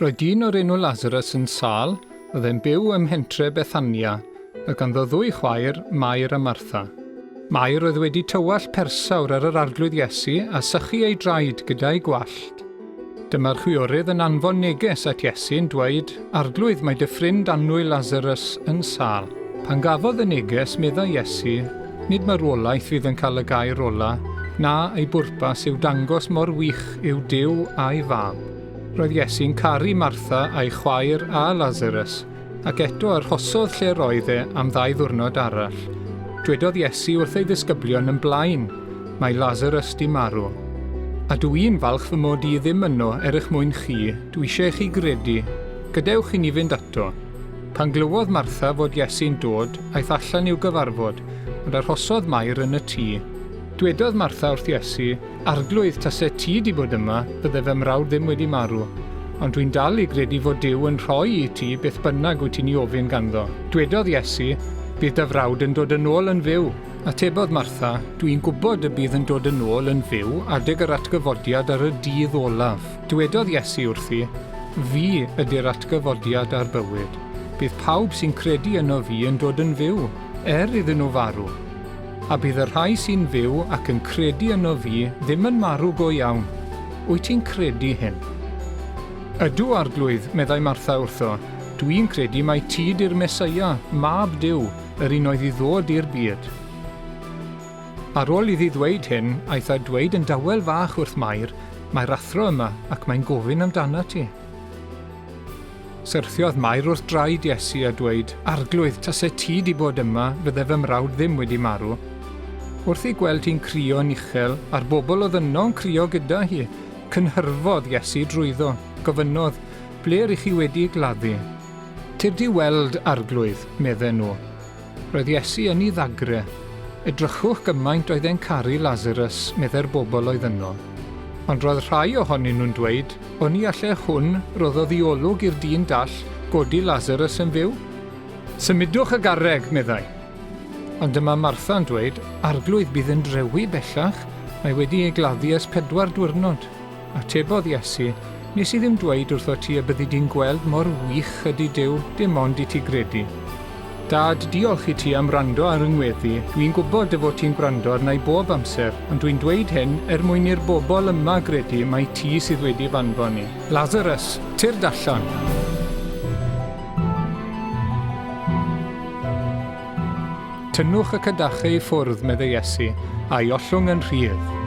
Roedd dyn o'r enw Lazarus yn sâl, oedd e'n byw ym mhentre Bethania, a ganddo ddwy chwaer, Mair a Martha. Mair oedd wedi tywall persawr ar yr arglwydd Iesu a sychu ei draed gyda'i gwallt. Dyma'r chwiorydd yn anfon neges at Iesu'n dweud, arglwydd mae dy ffrind annwyl Lazarus yn sâl. Pan gafodd y neges, medda Iesu, nid marwolaeth fydd yn cael y gair ola, na ei bwrpas yw dangos mor wych yw Duw a'i fab. Roedd Iesu'n caru Martha a'i chwaer a Lazarus, ac eto arhosodd lle roedd e am 2 ddiwrnod arall. Dwedodd Iesu wrth ei ddisgyblion yn blaen, mae Lazarus di marw. A dwi'n falch fy mod i ddim yno mwyn chi, dwi eisiau chi gredu. Gadewch i ni fynd ato. Pan glywodd Martha fod Iesu'n dod, aeth allan i'w gyfarfod, ond arhosodd Mair yn y tŷ. Dwedodd Martha wrth Iesu, arglwydd tasai ti di bod yma, bydde fy mrawd ddim wedi marw. Ond dwi'n dal i gredu fod Duw yn rhoi i ti beth bynnag wyt ti'n ei ofyn ganddo. Dwedodd Iesu, bydd dy frawd yn dod yn ôl yn fyw. Atebodd Martha, dwi'n gwybod y bydd yn dod yn ôl yn fyw adeg yr atgyfodiad ar y dydd olaf. Dwedodd Iesu wrthi, fi ydy'r atgyfodiad a'r bywyd. Bydd pawb sy'n credu yno fi yn dod yn fyw, iddyn nhw farw. A bydd y rhai sy'n fyw ac yn credu yno fi ddim yn marw go iawn. Wyt ti'n credu hyn? Ydw arglwydd, meddai Martha wrtho, dwi'n credu mai ti di'r Mesaia, mab Duw, yr un oedd i ddod i'r byd. Ar ôl iddi ddweud hyn, aeth a dweud yn dawel fach wrth Mair, mae'r athro yma ac mae'n gofyn amdana ti. Syrthiodd Mair wrth draed Iesu a dweud, arglwydd, tasai ti di bod yma, fydde fy mrawd ddim wedi marw. Wrth i gweld hi'n crio'n uchel, a'r bobl oedd yno'n crio gyda hi, cynhyrfodd Iesu drwyddo, gofynnodd, ble ych chi wedi gladdu? Tir di weld arglwydd, medden nhw. Roedd Iesu yn ei ddagre. Edrychwch gymaint oedd e'n caru Lazarus, medde'r bobl oedd yno. Ond roedd rhai ohonyn nhw'n dweud, o'n i alle hwn roddodd i olwg i'r dyn dall godi Lazarus yn fyw? Symudwch y garreg, meddai. Ond dyma Martha'n dweud, arglwydd bydd yn drewi bellach, mae wedi ei gladdu ers 4 diwrnod. Atebodd Iesu, nes i ddim dweud wrtho ti y byddi di'n gweld mor wych ydy Duw, dim ond i ti gredu. Dad, diolch i ti am wrando ar yng ngweddi. Dwi'n gwybod y fod ti'n gwrando arna i bob amser, ond dwi'n dweud hyn mwyn i'r bobl yma gredu mai ti sydd wedi fanfon ni. Lazarus, tir dallan. Tynnwch y cydachau i ffwrdd, meddai Iesu, a'i ollwng yn rhydd.